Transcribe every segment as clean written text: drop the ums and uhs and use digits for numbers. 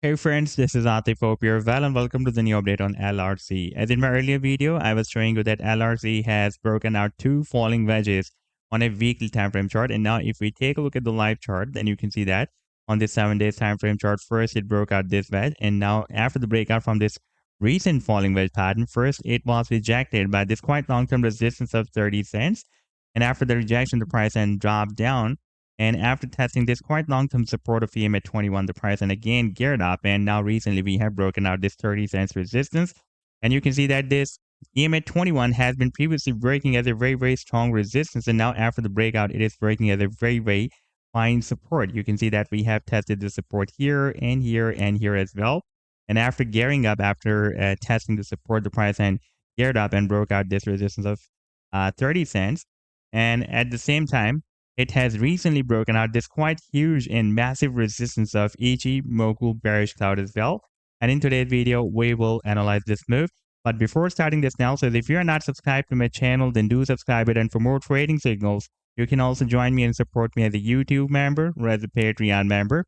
Hey friends, this is Atif. Hope you're well and welcome to the new update on LRC. As in my earlier video, I was showing you that LRC has broken out two falling wedges on a weekly time frame chart. And now if we take a look at the live chart, then you can see that on this 7 days time frame chart, first it broke out this wedge. And now after the breakout from this recent falling wedge pattern, first it was rejected by this quite long-term resistance of 30 cents. And after the rejection, the price then dropped down, and after testing this quite long-term support of EM at 21, the price and again geared up. And now recently we have broken out this 30 cents resistance. And you can see that this EM at 21 has been previously breaking as a very strong resistance. And now after the breakout, it is breaking as a very fine support. You can see that we have tested the support here and here and here as well. And after gearing up, after testing the support, the price and geared up and broke out this resistance of 30 cents. And at the same time, it has recently broken out this quite huge and massive resistance of Ichimoku bearish cloud as well. And in today's video, we will analyze this move. But before starting this analysis, if you are not subscribed to my channel, then do subscribe it. And for more trading signals, you can also join me and support me as a YouTube member or as a Patreon member,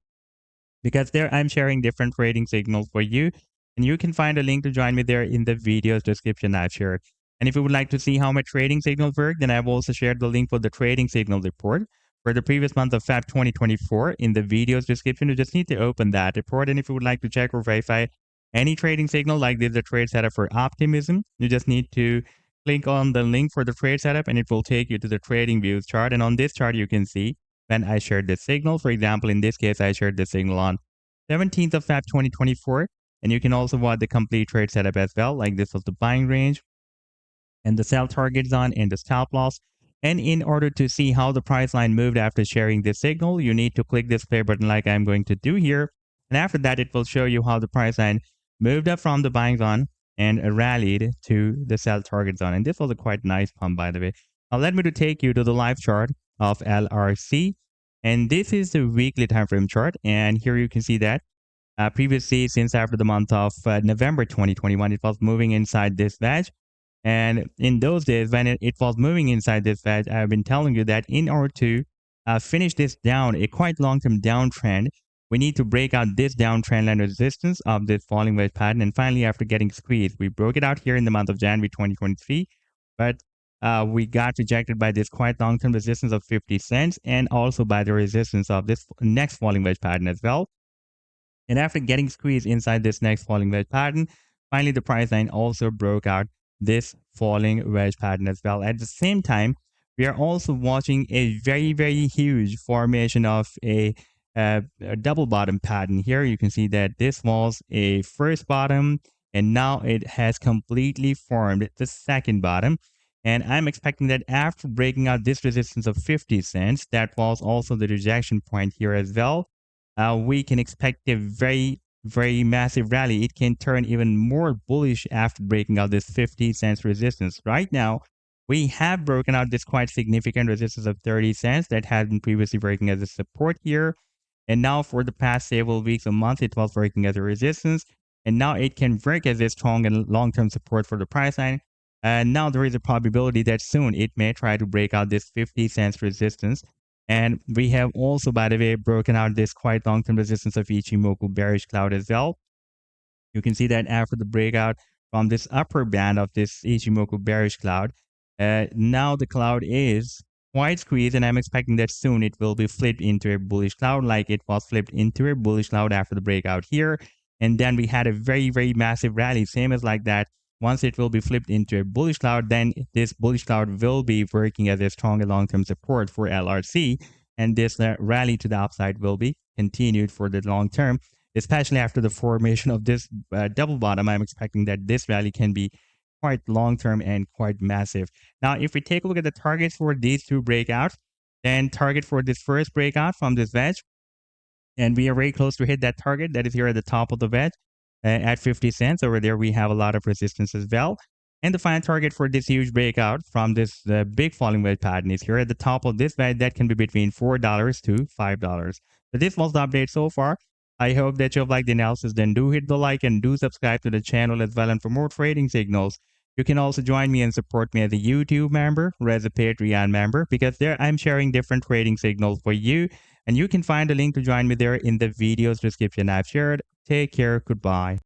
because there I'm sharing different trading signals for you. And you can find a link to join me there in the video's description I've shared. And if you would like to see how my trading signals work, then I've also shared the link for the trading signal report for the previous month of Feb 2024 in the video's description. You just need to open that report. And if you would like to check or verify any trading signal like this, the trade setup for optimism, you just need to click on the link for the trade setup and it will take you to the trading views chart. And on this chart, you can see when I shared the signal. For example, in this case, I shared the signal on 17th of Feb 2024. And you can also watch the complete trade setup as well. Like this was the buying range and the sell target zone and the stop loss. And in order to see how the price line moved after sharing this signal, you need to click this play button like I'm going to do here. And after that, it will show you how the price line moved up from the buying zone and rallied to the sell target zone. And this was a quite nice pump, by the way. Now let me to take you to the live chart of LRC. And this is the weekly time frame chart. And here you can see that previously, since after the month of November 2021, it was moving inside this wedge. And in those days, when it was moving inside this wedge, I've been telling you that in order to finish this down, a quite long-term downtrend, we need to break out this downtrend line resistance of this falling wedge pattern. And finally, after getting squeezed, we broke it out here in the month of January 2023. But we got rejected by this quite long-term resistance of 50 cents and also by the resistance of this next falling wedge pattern as well. And after getting squeezed inside this next falling wedge pattern, finally the price line also broke out this falling wedge pattern as well. At the same time, we are also watching a very huge formation of a double bottom pattern. Here you can see that this was a first bottom and now it has completely formed the second bottom. And I'm expecting that after breaking out this resistance of 50 cents, that was also the rejection point here as well. We can expect a very massive rally. It can turn even more bullish after breaking out this 50 cents resistance. Right now, we have broken out this quite significant resistance of 30 cents that had been previously working as a support here. And now for the past several weeks or months, it was working as a resistance. And now it can work as a strong and long-term support for the price line. And now there is a probability that soon it may try to break out this 50 cents resistance. And we have also, by the way, broken out this quite long-term resistance of Ichimoku bearish cloud as well. You can see that after the breakout from this upper band of this Ichimoku bearish cloud, now the cloud is quite squeezed, and I'm expecting that soon it will be flipped into a bullish cloud like it was flipped into a bullish cloud after the breakout here. And then we had a very massive rally, same as like that. Once it will be flipped into a bullish cloud, then this bullish cloud will be working as a strong and long-term support for LRC. And this rally to the upside will be continued for the long term, especially after the formation of this double bottom. I'm expecting that this rally can be quite long-term and quite massive. Now, if we take a look at the targets for these two breakouts, then target for this first breakout from this wedge, and we are very close to hit that target that is here at the top of the wedge. At 50 cents over there, we have a lot of resistance as well. And the final target for this huge breakout from this big falling wedge pattern is here at the top of this wedge. That can be between $4 to $5. So this was the update so far. I hope that you have liked the analysis. Then do hit the like and do subscribe to the channel as well. And for more trading signals, you can also join me and support me as a YouTube member or as a Patreon member, because there I'm sharing different trading signals for you. And you can find a link to join me there in the video's description I've shared. Take care. Goodbye.